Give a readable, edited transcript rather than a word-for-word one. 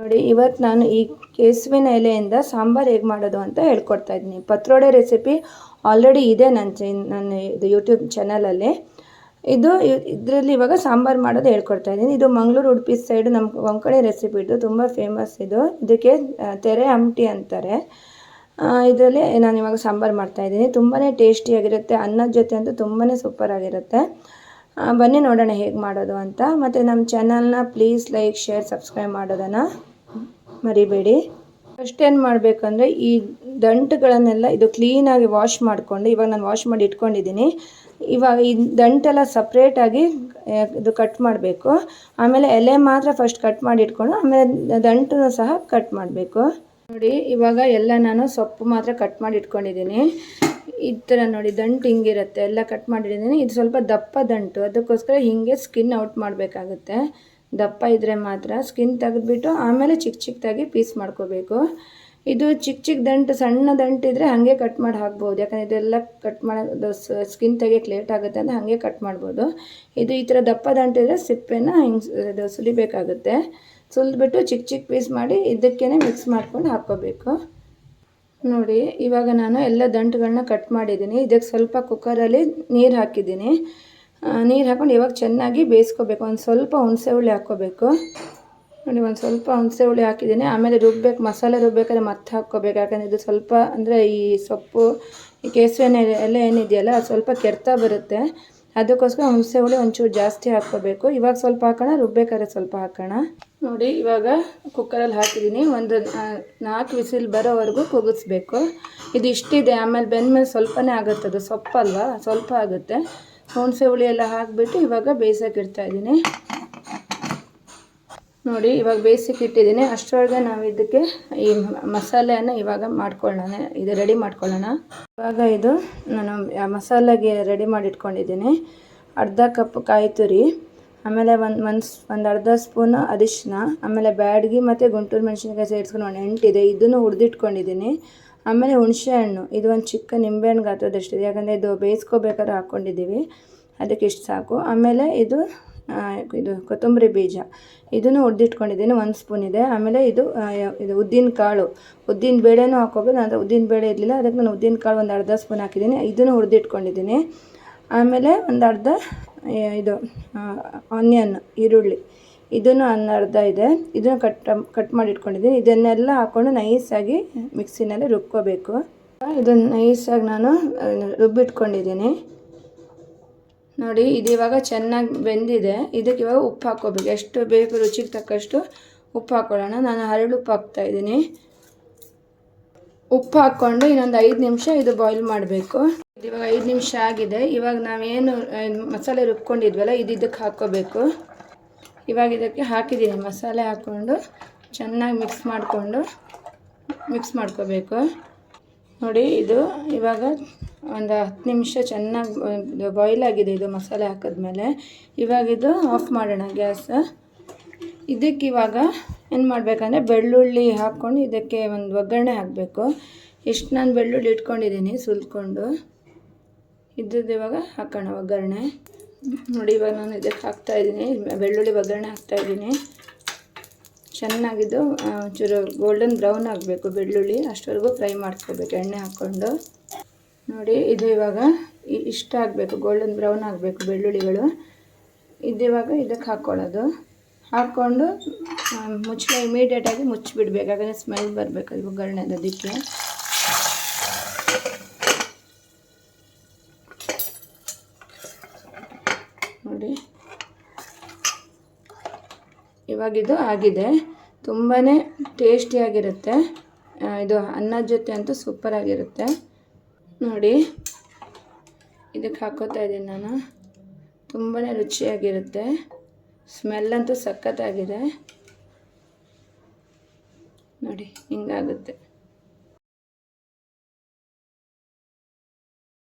ನೋಡಿ, ಇವತ್ತು ನಾನು ಈ ಕೆಸುವಿನ ಎಲೆಯಿಂದ ಸಾಂಬಾರು ಹೇಗೆ ಮಾಡೋದು ಅಂತ ಹೇಳ್ಕೊಡ್ತಾ ಇದ್ದೀನಿ. ಪತ್ರೊಡೆ ರೆಸಿಪಿ ಆಲ್ರೆಡಿ ಇದೆ ನನ್ನ ಇದು ಯೂಟ್ಯೂಬ್ ಚಾನಲಲ್ಲಿ. ಇದರಲ್ಲಿ ಇವಾಗ ಸಾಂಬಾರು ಮಾಡೋದು ಹೇಳ್ಕೊಡ್ತಾ ಇದ್ದೀನಿ. ಇದು ಮಂಗಳೂರು ಉಡುಪಿ ಸೈಡು ನಮ್ಮ ಕೊಂಕಣಿ ರೆಸಿಪಿ. ಇದು ತುಂಬ ಫೇಮಸ್. ಇದಕ್ಕೆ ತೆರೆ ಆಮಟಿ ಅಂತಾರೆ. ಇದರಲ್ಲಿ ನಾನು ಇವಾಗ ಸಾಂಬಾರು ಮಾಡ್ತಾಯಿದ್ದೀನಿ. ತುಂಬಾ ಟೇಸ್ಟಿಯಾಗಿರುತ್ತೆ. ಅನ್ನದ ಜೊತೆ ಅಂತೂ ತುಂಬಾ ಸೂಪರಾಗಿರುತ್ತೆ. ಬನ್ನಿ ನೋಡೋಣ ಹೇಗೆ ಮಾಡೋದು ಅಂತ. ಮತ್ತು ನಮ್ಮ ಚಾನಲ್ನ ಪ್ಲೀಸ್ ಲೈಕ್, ಶೇರ್, ಸಬ್ಸ್ಕ್ರೈಬ್ ಮಾಡೋದನ್ನು ಮರಿಬೇಡಿ. ಫಸ್ಟ್ ಏನು ಮಾಡಬೇಕಂದ್ರೆ ಈ ದಂಟುಗಳನ್ನೆಲ್ಲ ಇದು ಕ್ಲೀನಾಗಿ ವಾಶ್ ಮಾಡಿಕೊಂಡು, ಇವಾಗ ನಾನು ವಾಶ್ ಮಾಡಿ ಇಟ್ಕೊಂಡಿದ್ದೀನಿ. ಇವಾಗ ಈ ದಂಟೆಲ್ಲ ಸಪ್ರೇಟಾಗಿ ಇದು ಕಟ್ ಮಾಡಬೇಕು. ಆಮೇಲೆ ಎಲೆ ಮಾತ್ರ ಫಸ್ಟ್ ಕಟ್ ಮಾಡಿ ಇಟ್ಕೊಂಡು ಆಮೇಲೆ ದಂಟನ್ನು ಸಹ ಕಟ್ ಮಾಡಬೇಕು. ನೋಡಿ, ಇವಾಗ ಎಲ್ಲ ನಾನು ಸೊಪ್ಪು ಮಾತ್ರ ಕಟ್ ಮಾಡಿ ಇಟ್ಕೊಂಡಿದ್ದೀನಿ. ಈ ಥರ ನೋಡಿ, ದಂಟು ಹಿಂಗಿರುತ್ತೆ. ಎಲ್ಲ ಕಟ್ ಮಾಡಿಟ್ಟಿದ್ದೀನಿ. ಇದು ಸ್ವಲ್ಪ ದಪ್ಪ ದಂಟು, ಅದಕ್ಕೋಸ್ಕರ ಹೀಗೆ ಸ್ಕಿನ್ ಔಟ್ ಮಾಡಬೇಕಾಗುತ್ತೆ. ದಪ್ಪ ಇದ್ದರೆ ಮಾತ್ರ ಸ್ಕಿನ್ ತೆಗೆದುಬಿಟ್ಟು ಆಮೇಲೆ ಚಿಕ್ಕ ಚಿಕ್ಕದಾಗಿ ಪೀಸ್ ಮಾಡ್ಕೋಬೇಕು. ಇದು ಚಿಕ್ಕ ಚಿಕ್ಕ ದಂಟು, ಸಣ್ಣ ದಂಟು ಇದ್ದರೆ ಹಾಗೆ ಕಟ್ ಮಾಡಿ ಹಾಕ್ಬೋದು. ಯಾಕಂದರೆ ಇದೆಲ್ಲ ಕಟ್ ಮಾಡೋದು ಸ್ಕಿನ್ ತೆಗಿಯೋಕ್ಕೆ ಲೇಟ್ ಆಗುತ್ತೆ ಅಂತ ಹಾಗೆ ಕಟ್ ಮಾಡ್ಬೋದು. ಇದು ಈ ಥರ ದಪ್ಪ ದಂಟು ಇದ್ದರೆ ಸಿಪ್ಪೆನ ಹಿಂಗೆ ಸುಲಿಬೇಕಾಗುತ್ತೆ. ಸುಲಿದ್ಬಿಟ್ಟು ಚಿಕ್ಕ ಚಿಕ್ಕ ಪೀಸ್ ಮಾಡಿ ಇದಕ್ಕೇ ಮಿಕ್ಸ್ ಮಾಡ್ಕೊಂಡು ಹಾಕ್ಕೋಬೇಕು. ನೋಡಿ, ಇವಾಗ ನಾನು ಎಲ್ಲ ದಂಟುಗಳನ್ನ ಕಟ್ ಮಾಡಿದ್ದೀನಿ. ಇದಕ್ಕೆ ಸ್ವಲ್ಪ ಕುಕ್ಕರಲ್ಲಿ ನೀರು ಹಾಕಿದ್ದೀನಿ. ನೀರು ಹಾಕ್ಕೊಂಡು ಇವಾಗ ಚೆನ್ನಾಗಿ ಬೇಯಿಸ್ಕೋಬೇಕು. ಒಂದು ಸ್ವಲ್ಪ ಹುಣಸೆ ಹುಳಿ ಹಾಕ್ಕೋಬೇಕು. ನೋಡಿ, ಒಂದು ಸ್ವಲ್ಪ ಹುಣಸೆ ಹುಳಿ ಹಾಕಿದ್ದೀನಿ. ಆಮೇಲೆ ಮಸಾಲೆ ರುಬ್ಬೇಕಾದ್ರೆ ಮತ್ತೆ ಹಾಕ್ಕೋಬೇಕು. ಯಾಕಂದರೆ ಇದು ಸ್ವಲ್ಪ ಅಂದರೆ ಈ ಸೊಪ್ಪು, ಈ ಕೆಸುವಿನ ಎಲೆ ಏನಿದೆಯಲ್ಲ ಅದು ಸ್ವಲ್ಪ ಕೆರ್ತಾ ಬರುತ್ತೆ. ಅದಕ್ಕೋಸ್ಕರ ಹುಣಸೆ ಹುಳಿ ಒಂಚೂರು ಜಾಸ್ತಿ ಹಾಕ್ಕೋಬೇಕು. ಇವಾಗ ಸ್ವಲ್ಪ ಹಾಕೋಣ, ರುಬ್ಬೇಕಾದ್ರೆ ಸ್ವಲ್ಪ ಹಾಕೋಣ. ನೋಡಿ, ಇವಾಗ ಕುಕ್ಕರಲ್ಲಿ ಹಾಕಿದ್ದೀನಿ. ಒಂದು 4 ವಿಸಿಲ್ ಬರೋವರೆಗೂ ಕೂಗಿಸ್ಬೇಕು. ಇದು ಇಷ್ಟಿದೆ. ಆಮೇಲೆ ಬೆಂದಮೇಲೆ ಸ್ವಲ್ಪನೇ ಆಗುತ್ತೆ. ಅದು ಸೊಪ್ಪಲ್ವಾ, ಸ್ವಲ್ಪ ಆಗುತ್ತೆ. ಹುಣಸೆ ಹುಳಿ ಎಲ್ಲ ಹಾಕಿಬಿಟ್ಟು ಇವಾಗ ಬೇಯಿಸೋಕೆ ಇಡ್ತಾಯಿದ್ದೀನಿ. ನೋಡಿ, ಇವಾಗ ಬೇಯಿಸೋಕೆ ಇಟ್ಟಿದ್ದೀನಿ. ಅಷ್ಟರೊಳಗೆ ನಾವು ಇದಕ್ಕೆ ಈ ಮಸಾಲೆಯನ್ನು ಇವಾಗ ಮಾಡ್ಕೊಳ್ಳೋಣ. ಇದು ರೆಡಿ ಮಾಡ್ಕೊಳ್ಳೋಣ. ಇವಾಗ ಇದು ನಾನು ಮಸಾಲೆಗೆ ರೆಡಿ ಮಾಡಿ ಇಟ್ಕೊಂಡಿದ್ದೀನಿ. ಅರ್ಧ ಕಪ್ ಕಾಯಿ ತುರಿ, ಆಮೇಲೆ ಒಂದು ಅರ್ಧ ಸ್ಪೂನು ಅರಿಶಿನ, ಆಮೇಲೆ ಬ್ಯಾಡಗಿ ಮತ್ತು ಗುಂಟೂರು ಮೆಣಸಿನ್ಕಾಯಿ ಸೇರಿಸ್ಕೊಂಡು ಒಂದು 8 ಇದೆ. ಇದನ್ನು ಹುರಿದಿಟ್ಕೊಂಡಿದ್ದೀನಿ. ಆಮೇಲೆ ಹುಣಸೆ ಹಣ್ಣು, ಇದು ಒಂದು ಚಿಕ್ಕ ನಿಂಬೆಹಣ್ಣು ಗಾತ್ರದಷ್ಟಿದೆ. ಯಾಕಂದರೆ ಇದು ಬೇಯಿಸ್ಕೋಬೇಕಾದ್ರೆ ಹಾಕ್ಕೊಂಡಿದ್ದೀವಿ, ಅದಕ್ಕೆ ಇಷ್ಟು ಸಾಕು. ಆಮೇಲೆ ಇದು ಕೊತ್ತಂಬರಿ ಬೀಜ, ಇದನ್ನು ಹುರಿದಿಟ್ಕೊಂಡಿದ್ದೀನಿ. 1 ಸ್ಪೂನ್ ಇದೆ. ಆಮೇಲೆ ಇದು ಉದ್ದಿನ ಕಾಳು, ಉದ್ದಿನ ಬೇಳೆನೂ ಹಾಕ್ಕೋಬೋದು. ಅಂದರೆ ಉದ್ದಿನ ಬೇಳೆ ಇರಲಿಲ್ಲ, ಅದಕ್ಕೆ ನಾನು ಉದ್ದಿನ ಕಾಳು ಒಂದು ಅರ್ಧ ಸ್ಪೂನ್ ಹಾಕಿದ್ದೀನಿ. ಇದನ್ನು ಹುರಿದಿಟ್ಕೊಂಡಿದ್ದೀನಿ. ಆಮೇಲೆ ಒಂದು ಅರ್ಧ ಇದು ಆನಿಯನ್, ಈರುಳ್ಳಿ, ಇದನ್ನು ಅರ್ಧ ಇದೆ. ಇದನ್ನು ಕಟ್ ಮಾಡಿ ಇಟ್ಕೊಂಡಿದ್ದೀನಿ. ಇದನ್ನೆಲ್ಲ ಹಾಕ್ಕೊಂಡು ನೈಸಾಗಿ ಮಿಕ್ಸಿನಲ್ಲಿ ರುಬ್ಕೋಬೇಕು. ಇದನ್ನು ನೈಸಾಗಿ ನಾನು ರುಬ್ಬಿಟ್ಕೊಂಡಿದ್ದೀನಿ. ನೋಡಿ, ಇದು ಇವಾಗ ಚೆನ್ನಾಗಿ ಬೆಂದಿದೆ. ಇದಕ್ಕೆ ಇವಾಗ ಉಪ್ಪು ಹಾಕ್ಕೋಬೇಕು. ಎಷ್ಟು ಬೇಕು ರುಚಿಗೆ ತಕ್ಕಷ್ಟು ಉಪ್ಪು ಹಾಕ್ಕೊಳ್ಳೋಣ. ನಾನು ಹರಳುಪ್ಪು ಹಾಕ್ತಾಯಿದ್ದೀನಿ. ಉಪ್ಪು ಹಾಕ್ಕೊಂಡು ಇನ್ನೊಂದು 5 ನಿಮಿಷ ಇದು ಬಾಯ್ಲ್ ಮಾಡಬೇಕು. ಇದು ಇವಾಗ 5 ನಿಮಿಷ ಆಗಿದೆ. ಇವಾಗ ನಾವೇನು ಮಸಾಲೆ ರುಬ್ಕೊಂಡಿದ್ವಲ್ಲ ಇದಕ್ಕೆ ಹಾಕ್ಕೋಬೇಕು. ಇವಾಗ ಇದಕ್ಕೆ ಹಾಕಿದ್ದೀನಿ. ಮಸಾಲೆ ಹಾಕ್ಕೊಂಡು ಚೆನ್ನಾಗಿ ಮಿಕ್ಸ್ ಮಾಡ್ಕೋಬೇಕು. ನೋಡಿ, ಇದು ಇವಾಗ ಒಂದು 10 ನಿಮಿಷ ಚೆನ್ನಾಗಿ ಬಾಯ್ಲ್ ಆಗಿದೆ. ಇದು ಮಸಾಲೆ ಹಾಕಿದ್ಮೇಲೆ ಇವಾಗ ಇದು ಆಫ್ ಮಾಡೋಣ ಗ್ಯಾಸ್. ಇದಕ್ಕೆ ಇವಾಗ ಏನು ಮಾಡಬೇಕಂದ್ರೆ ಬೆಳ್ಳುಳ್ಳಿ ಹಾಕ್ಕೊಂಡು ಇದಕ್ಕೆ ಒಂದು ಒಗ್ಗರಣೆ ಹಾಕಬೇಕು. ಇಷ್ಟು ನಾನು ಬೆಳ್ಳುಳ್ಳಿ ಇಟ್ಕೊಂಡಿದ್ದೀನಿ ಸುಲ್ಕೊಂಡು. ಇದ್ದದ್ದು ಇವಾಗ ಹಾಕೋಣ ಒಗ್ಗರಣೆ. ನೋಡಿ, ಇವಾಗ ನಾನು ಇದಕ್ಕೆ ಹಾಕ್ತಾಯಿದ್ದೀನಿ, ಬೆಳ್ಳುಳ್ಳಿ ಒಗ್ಗರಣೆ ಹಾಕ್ತಾಯಿದ್ದೀನಿ. ಚೆನ್ನಾಗಿದ್ದು ಒಂಚೂರು ಗೋಲ್ಡನ್ ಬ್ರೌನ್ ಆಗಬೇಕು ಬೆಳ್ಳುಳ್ಳಿ, ಅಷ್ಟವರೆಗೂ ಫ್ರೈ ಮಾಡ್ಕೋಬೇಕು ಎಣ್ಣೆ ಹಾಕ್ಕೊಂಡು. ನೋಡಿ, ಇದು ಇವಾಗ ಇಷ್ಟ ಆಗಬೇಕು, ಗೋಲ್ಡನ್ ಬ್ರೌನ್ ಆಗಬೇಕು ಬೆಳ್ಳುಳ್ಳಿಗಳು. ಇವಾಗ ಇದಕ್ಕೆ ಹಾಕ್ಕೊಳ್ಳೋದು. ಹಾಕ್ಕೊಂಡು ಮುಚ್ಚಳ ಇಮಿಡಿಯೇಟಾಗಿ ಮುಚ್ಚಿಬಿಡ್ಬೇಕು. ಯಾಕಂದರೆ ಸ್ಮೆಲ್ ಬರಬೇಕು ಅದು ಒಗ್ಗರಣೆ ಅದಕ್ಕೆ. ನೋಡಿ, ಇವಾಗಿದು ಆಗಿದೆ. ತುಂಬಾ ಟೇಸ್ಟಿಯಾಗಿರುತ್ತೆ. ಇದು ಅನ್ನದ ಜೊತೆ ಅಂತೂ ಸೂಪರಾಗಿರುತ್ತೆ. ನೋಡಿ, ಇದಕ್ಕೆ ಹಾಕೋತಾ ಇದ್ದೀನಿ ನಾನು. ತುಂಬಾ ರುಚಿಯಾಗಿರುತ್ತೆ. ಸ್ಮೆಲ್ಲಂತೂ ಸಖತ್ತಾಗಿದೆ. ನೋಡಿ, ಹಿಂಗಾಗುತ್ತೆ.